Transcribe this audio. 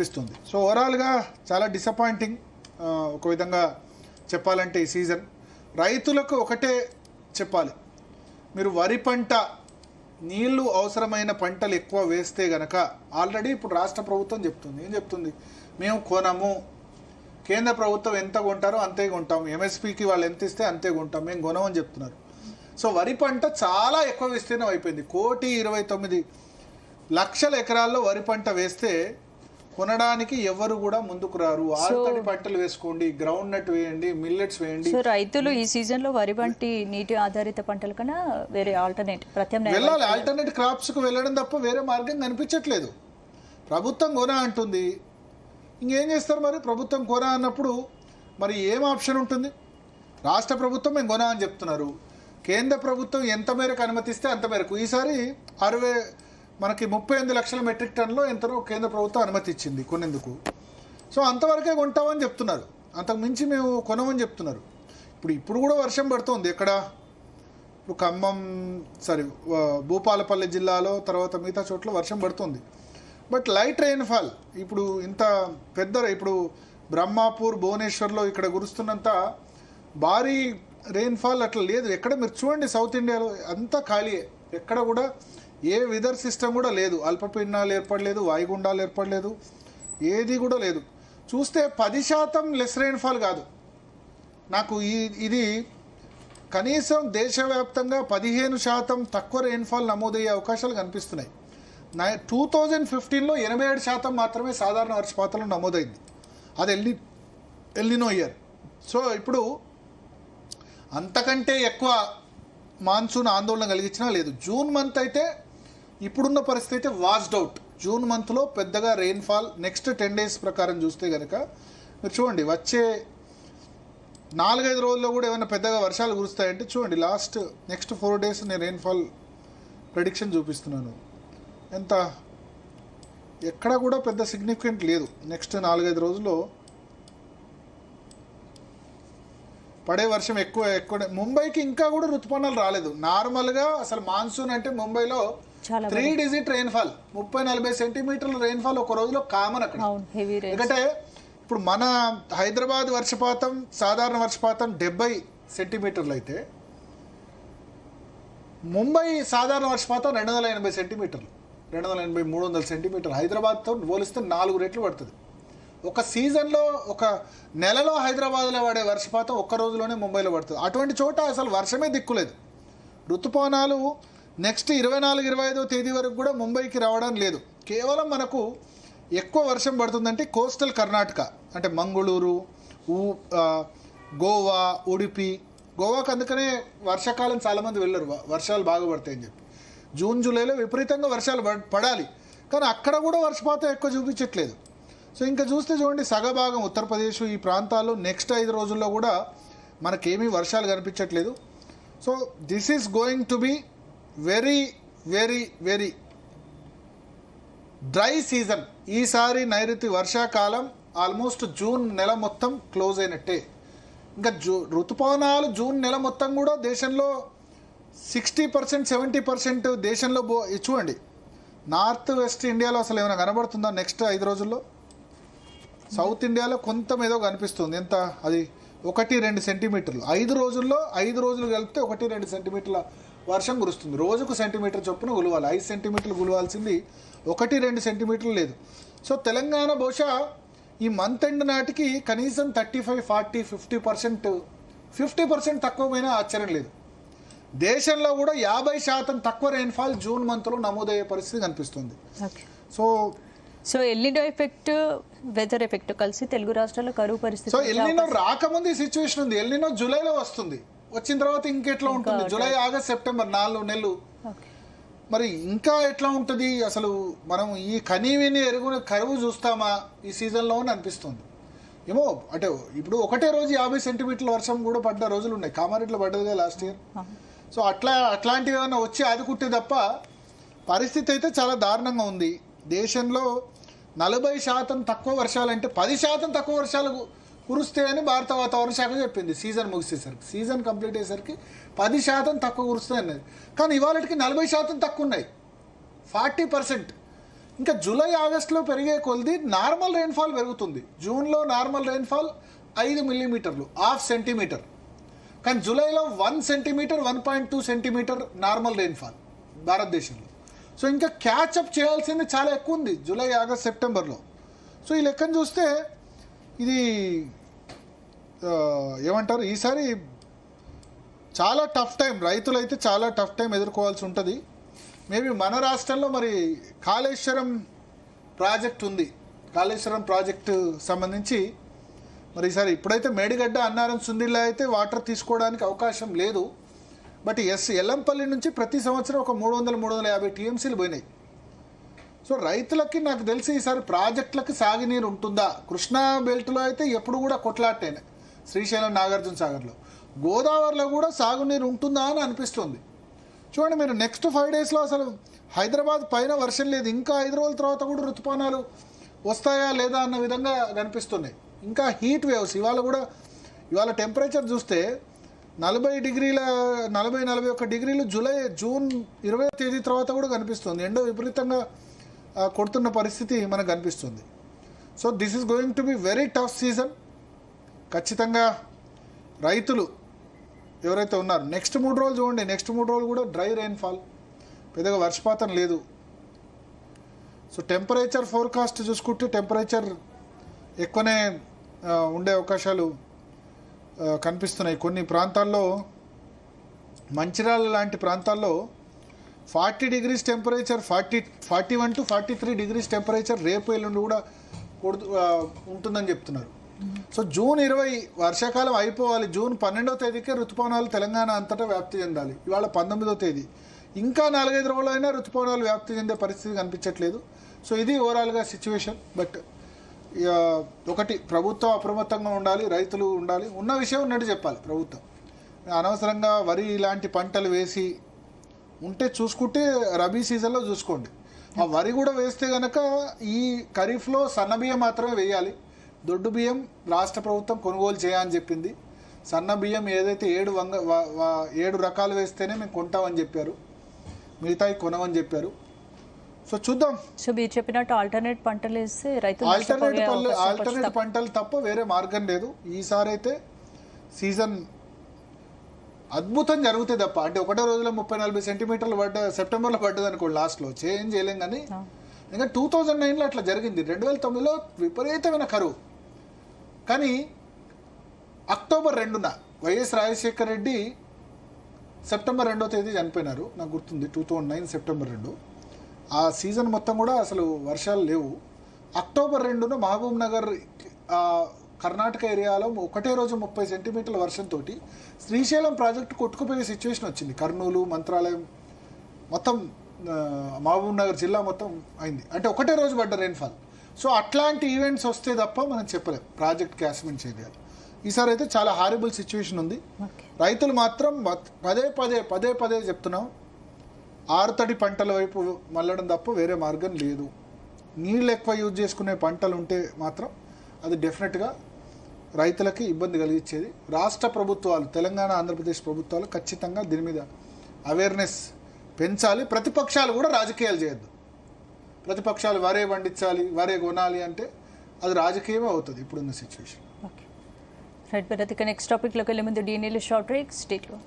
అనిపిస్తుంది. సో ఓవరాల్గా చాలా డిసప్పాయింటింగ్ ఒక విధంగా చెప్పాలంటే ఈ సీజన్. రైతులకు ఒకటే చెప్పాలి, మీరు వరి పంట నీళ్లు అవసరమైన పంటలు ఎక్కువ వేస్తే గనక, ఆల్రెడీ ఇప్పుడు రాష్ట్ర ప్రభుత్వం చెప్తుంది, ఏం చెప్తుంది, మేము కొనము, కేంద్ర ప్రభుత్వం ఎంత కొంటారో అంతే కొంటాం, ఎంఎస్పీకి వాళ్ళు ఎంత ఇస్తే అంతే కొంటాం, మేము కొనమని చెప్తున్నారు. సో వరి పంట చాలా ఎక్కువ విస్తీర్ణం అయిపోయింది. 1,29,00,000 ఎకరాల్లో వరి పంట వేస్తే కొనడానికి ఎవరు కూడా ముందుకు రారు. ఆల్తడి పంటలు వేసుకోండి, గ్రౌండ్ నట్ వేయండి, మిల్లెట్స్ వేయండి. సో రైతులు ఈ సీజన్ లో వరి వంటి నీటి ఆధారిత పంటల కన్నా వేరే ఆల్టర్నేట్ వెళ్ళాలి, ఆల్టర్నేట్ క్రాప్స్ కు వెళ్ళడం తప్ప వేరే మార్గం కనిపించట్లేదు. ప్రభుత్వం కొన అంటుంది, ఇంకేం చేస్తారు మరి? ప్రభుత్వం కొన అన్నప్పుడు మరి ఏం ఆప్షన్ ఉంటుంది? రాష్ట్ర ప్రభుత్వం మేము కొన అని చెప్తున్నారు, కేంద్ర ప్రభుత్వం ఎంత మేరకు అనుమతిస్తే అంత మేరకు. ఈసారి మనకి 38 లక్షల మెట్రిక్ టన్లో ఎంతనో కేంద్ర ప్రభుత్వం అనుమతి ఇచ్చింది కొనేందుకు. సో అంతవరకే కొంటామని చెప్తున్నారు, అంతకు మించి మేము కొనమని చెప్తున్నారు. ఇప్పుడు కూడా వర్షం పడుతుంది. ఎక్కడ? ఇప్పుడు ఖమ్మం, భూపాలపల్లి జిల్లాలో, తర్వాత మిగతా చోట్ల వర్షం పడుతుంది. బట్ లైట్ రెయిన్ఫాల్ ఇప్పుడు ఇంత పెద్ద, ఇప్పుడు బ్రహ్మాపూర్, భువనేశ్వర్లో ఇక్కడ కురుస్తున్నంత భారీ రెయిన్ఫాల్ అట్లా లేదు ఎక్కడ. మీరు చూడండి, సౌత్ ఇండియాలో అంతా ఖాళీయే, ఎక్కడ కూడా ఏ వెదర్ సిస్టమ్ కూడా లేదు. అల్పపీడనాలు ఏర్పడలేదు, వాయుగుండాలు ఏర్పడలేదు, ఏది కూడా లేదు. చూస్తే 10% లెస్ రెయిన్ఫాల్ కాదు, నాకు ఇది కనీసం దేశవ్యాప్తంగా 15% తక్కువ రెయిన్ఫాల్ నమోదయ్యే అవకాశాలు కనిపిస్తున్నాయి. 2015లో 87% మాత్రమే సాధారణ వర్షపాతం నమోదైంది, అది ఎల్నినో ఇయర్. సో ఇప్పుడు అంతకంటే ఎక్కువ మాన్సూన్ ఆందోళన కలిగించినా లేదు. జూన్ మంత్ అయితే ఇప్పుడున్న పరిస్థితి అయితే వాజ్డ్ అవుట్. జూన్ మంత్లో పెద్దగా రెయిన్ఫాల్ నెక్స్ట్ 10 days ప్రకారం చూస్తే కనుక మీరు చూడండి, వచ్చే 4-5 రోజుల్లో కూడా ఏమైనా పెద్దగా వర్షాలు కురుస్తాయంటే చూడండి, నెక్స్ట్ 4 days నేను రెయిన్ఫాల్ ప్రెడిక్షన్ చూపిస్తున్నాను. ఎంత ఎక్కడ కూడా పెద్ద సిగ్నిఫికెంట్ లేదు. నెక్స్ట్ 4-5 రోజుల్లో పడే వర్షం ఎక్కువ. ముంబైకి ఇంకా కూడా ఋతుపవనాలు రాలేదు. నార్మల్గా అసలు మాన్సూన్ అంటే ముంబైలో 3 digit రెయిన్ఫాల్, 30-40 సెంటీమీటర్ల రెయిన్ఫాల్ ఒక రోజులో కామన్ అక్కడ. ఎందుకంటే ఇప్పుడు మన హైదరాబాద్ వర్షపాతం, సాధారణ వర్షపాతం 70 సెంటీమీటర్లు అయితే ముంబై సాధారణ వర్షపాతం 280 సెంటీమీటర్లు, 280-300 సెంటీమీటర్లు. హైదరాబాద్తో పోలిస్తే 4 రెట్లు పడుతుంది. ఒక సీజన్లో, ఒక నెలలో హైదరాబాద్లో పడే వర్షపాతం ఒక్క రోజులోనే ముంబైలో పడుతుంది. అటువంటి చోట అసలు వర్షమే దిక్కులేదు. ఋతుపవనాలు నెక్స్ట్ 24-25వ తేదీ వరకు కూడా ముంబైకి రావడం లేదు. కేవలం మనకు ఎక్కువ వర్షం పడుతుందంటే కోస్టల్ కర్ణాటక, అంటే మంగళూరు, గోవా, ఉడిపి. గోవాకు అందుకనే వర్షాకాలం చాలామంది వెళ్ళరు, వర్షాలు బాగా పడతాయని చెప్పి. జూన్ జూలైలో విపరీతంగా వర్షాలు పడాలి, కానీ అక్కడ కూడా వర్షపాతం ఎక్కువ చూపించట్లేదు. సో ఇంకా చూస్తే చూడండి, సగభాగం ఉత్తరప్రదేశ్, ఈ ప్రాంతాల్లో నెక్స్ట్ 5 రోజుల్లో కూడా మనకేమీ వర్షాలు కనిపించట్లేదు. So this is going to be very very very dry season. ఈసారి నైరుతి వర్షాకాలం ఆల్మోస్ట్ జూన్ నెల మొత్తం క్లోజ్ అయినట్టే. ఇంకా ఋతుపవనాలు జూన్ నెల మొత్తం కూడా దేశంలో 60%, 70% దేశంలో చూడండి. నార్త్ వెస్ట్ ఇండియాలో అసలు ఏమైనా కనబడుతుందా నెక్స్ట్ 5 రోజుల్లో? సౌత్ ఇండియాలో కొంత ఏదో కనిపిస్తుంది. ఎంత? అది 1-2 సెంటీమీటర్లు 5 రోజుల్లో. 5 రోజులు కలిపితే 1-2 సెంటీమీటర్ల వర్షం కురుస్తుంది. రోజుకు సెంటీమీటర్ చొప్పున గులవాలి. 5 సెంటీమీటర్లు గులవాల్సింది 1-2 సెంటీమీటర్లు లేదు. సో తెలంగాణ బహుశా ఈ మంత్ ఎండ్ నాటికి కనీసం 35, 40, 50% తక్కువ పోయినా ఆశ్చర్యం లేదు. దేశంలో కూడా 50% తక్కువ రెయిన్ఫాల్ జూన్ మంత్లో నమోదయ్యే పరిస్థితి కనిపిస్తుంది. So El Nino effect, weather effect కలిసి తెలుగు రాష్ట్రాల్లో కరువు పరిస్థితి. సో ఎల్నినో రాకముందు ఈ సిచ్యువేషన్ ఉంది. ఎల్నినో జూలైలో వస్తుంది, వచ్చిన తర్వాత ఇంకెట్లా ఉంటుంది? జూలై, ఆగస్ట్, సెప్టెంబర్ 4 నెలలు. మరి ఇంకా ఎట్లా ఉంటుంది అసలు? మనం ఈ కనీవిని ఎరుగున కరువు చూస్తామా ఈ సీజన్లో అని అనిపిస్తుంది. ఏమో అంటే ఇప్పుడు ఒకటే రోజు 50 సెంటీమీటర్ల వర్షం కూడా పడ్డ రోజులు ఉన్నాయి. కామారెడ్డిలో పడ్డదిగా లాస్ట్ ఇయర్. సో అట్లాంటివి ఏమైనా వచ్చి ఆదుకుంటే తప్ప పరిస్థితి అయితే చాలా దారుణంగా ఉంది. దేశంలో 40% తక్కువ వర్షాలంటే 10% తక్కువ వర్షాలు కురుస్తే అని భారత వాతావరణ శాఖ చెప్పింది. సీజన్ ముగిసేసరికి, సీజన్ కంప్లీట్ అయ్యేసరికి 10% తక్కువ కురుస్తాయి అన్నది. కానీ ఇవాళకి 40% తక్కువ ఉన్నాయి, 40%. ఇంకా జూలై ఆగస్టులో పెరిగే కొలది నార్మల్ రెయిన్ఫాల్ పెరుగుతుంది. జూన్లో నార్మల్ రెయిన్ఫాల్ 5 మిల్లీమీటర్లు, 1/2 సెంటీమీటర్. కానీ జూలైలో 1 సెంటీమీటర్, 1.2 సెంటీమీటర్ నార్మల్ రెయిన్ఫాల్ భారతదేశంలో. సో ఇంకా క్యాచప్ చేయాల్సింది చాలా ఎక్కువ ఉంది జూలై, ఆగస్ట్, సెప్టెంబర్లో. సో ఈ లెక్కను చూస్తే ఇది ఏమంటారు, ఈసారి చాలా టఫ్ టైం, రైతులైతే చాలా టఫ్ టైం ఎదుర్కోవాల్సి ఉంటుంది. మేబీ మన రాష్ట్రంలో మరి కాళేశ్వరం ప్రాజెక్ట్ ఉంది. కాళేశ్వరం ప్రాజెక్టు సంబంధించి మరి ఈసారి ఇప్పుడైతే మేడిగడ్డ, అన్నారం, సుందిళ్ళ అయితే వాటర్ తీసుకోవడానికి అవకాశం లేదు. బట్ ఎల్లంపల్లి నుంచి ప్రతి సంవత్సరం ఒక 300-350 టీఎంసీలు పోయినాయి. సో రైతులకి నాకు తెలిసి ఈసారి ప్రాజెక్టులకి సాగునీరు ఉంటుందా? కృష్ణా బెల్ట్లో అయితే ఎప్పుడు కూడా కొట్లాటేనే, శ్రీశైలం, నాగార్జున సాగర్లో. గోదావరిలో కూడా సాగునీరు ఉంటుందా అని అనిపిస్తుంది. చూడండి మీరు, నెక్స్ట్ 5 డేస్లో అసలు హైదరాబాద్ పైన వర్షం లేదు. ఇంకా 5 రోజుల తర్వాత కూడా ఋతుపవనాలు వస్తాయా లేదా అన్న విధంగా కనిపిస్తున్నాయి. ఇంకా హీట్ వేవ్స్ ఇవాళ టెంపరేచర్ చూస్తే 40-41 డిగ్రీలు జూన్ 20వ తేదీ తర్వాత కూడా కనిపిస్తుంది. ఎండ విపరీతంగా కొడుతున్న పరిస్థితి మనకు కనిపిస్తుంది. So this is going to be very tough season. ఖచ్చితంగా రైతులు ఎవరైతే ఉన్నారు, నెక్స్ట్ 3 రోజులు చూడండి, నెక్స్ట్ 3 రోజులు కూడా డ్రై రెయిన్ఫాల్, పెద్దగా వర్షపాతం లేదు. సో టెంపరేచర్ ఫోర్కాస్ట్ చూసుకుంటే టెంపరేచర్ ఎక్కువనే ఉండే అవకాశాలు కనిపిస్తున్నాయి. కొన్ని ప్రాంతాల్లో, మంచిర్యాల లాంటి ప్రాంతాల్లో 40 degrees temperature, 41 to 43 degrees temperature రేపు ఎల్లుండి కూడా ఉంటుందని చెప్తున్నారు. సో జూన్ 20 వర్షాకాలం అయిపోవాలి. జూన్ 12వ తేదీకే ఋతుపవనాలు తెలంగాణ అంతటా వ్యాప్తి చెందాలి. ఇవాళ 19వ తేదీ, ఇంకా 4-5 రోజులైనా ఋతుపవనాలు వ్యాప్తి చెందే పరిస్థితి కనిపించట్లేదు. సో ఇది ఓవరాల్గా సిచ్యువేషన్. బట్ ఒకటి, ప్రభుత్వం అప్రమత్తంగా ఉండాలి, రైతులు ఉండాలి, ఉన్న విషయం ఉన్నట్టు చెప్పాలి. ప్రభుత్వం అనవసరంగా వరి ఇలాంటి పంటలు వేసి ఉంటే చూసుకుంటే రబీ సీజన్లో చూసుకోండి. ఆ వరి కూడా వేస్తే కనుక ఈ ఖరీఫ్లో సన్న బియ్యం మాత్రమే వేయాలి. దొడ్డు బియ్యం రాష్ట్ర ప్రభుత్వం కొనుగోలు చేయని చెప్పింది. సన్న బియ్యం ఏదైతే 7 రకాలు వేస్తేనే మేము కొంటామని చెప్పారు, మిగతాయి కొనమని చెప్పారు. సో చూద్దాం. సో మీరు చెప్పినట్టు ఆల్టర్నేట్ పంటలు వేస్తే రైతులు ఆల్టర్నేట్ పంటలు తప్ప వేరే మార్గం లేదు. ఈసారి అయితే సీజన్ అద్భుతం జరుగుతుంది తప్ప, అంటే ఒకటే రోజులో 30-40 సెంటీమీటర్లు సెప్టెంబర్లో పడ్డది అనుకోండి, లాస్ట్లో చేంజ్ చేయలేం. కానీ ఇంకా 2009లో అట్లా జరిగింది, 2009లో విపరీతమైన కరువు. కానీ అక్టోబర్ 2న వైఎస్ రాజశేఖర రెడ్డి సెప్టెంబర్ 2వ తేదీ చనిపోయినారు, నాకు గుర్తుంది. 2009 సెప్టెంబర్ 2. ఆ సీజన్ మొత్తం కూడా అసలు వర్షాలు లేవు. అక్టోబర్ 2న మహబూబ్ నగర్ కర్ణాటక ఏరియాలో ఒకటే రోజు 30 సెంటీమీటర్ల వర్షంతో శ్రీశైలం ప్రాజెక్టు కొట్టుకుపోయే సిచ్యువేషన్ వచ్చింది. కర్నూలు, మంత్రాలయం, మొత్తం మహబూబ్ నగర్ జిల్లా మొత్తం అయింది. అంటే ఒకటే రోజు పడ్డ రెయిన్ఫాల్. సో అట్లాంటి ఈవెంట్స్ వస్తే తప్ప మనం చెప్పలేం ప్రాజెక్ట్ క్యాస్మెంట్ చేయాలి. ఈసారి అయితే చాలా హారిబుల్ సిచ్యువేషన్ ఉంది. రైతులు మాత్రం పదే పదే చెప్తున్నాం, ఆరుతడి పంటల వైపు మళ్ళడం తప్ప వేరే మార్గం లేదు. నీళ్ళు ఎక్కువ యూజ్ చేసుకునే పంటలు ఉంటే మాత్రం అది డెఫినెట్గా రైతులకి ఇబ్బంది కలిగించేది. రాష్ట్ర ప్రభుత్వాలు, తెలంగాణ, ఆంధ్రప్రదేశ్ ప్రభుత్వాలు ఖచ్చితంగా దీని మీద అవేర్నెస్ పెంచాలి. ప్రతిపక్షాలు కూడా రాజకీయాలు చేయొద్దు. ప్రతిపక్షాలు వరే పండించాలి, వరే కొనాలి అంటే అది రాజకీయమే అవుతుంది ఇప్పుడున్న సిచ్యువేషన్. రైట్, నెక్స్ట్ టాపిక్లోకి వెళ్ళే ముందు డీఎన్ఏలో షార్ట్ బ్రేక్. Stay tune.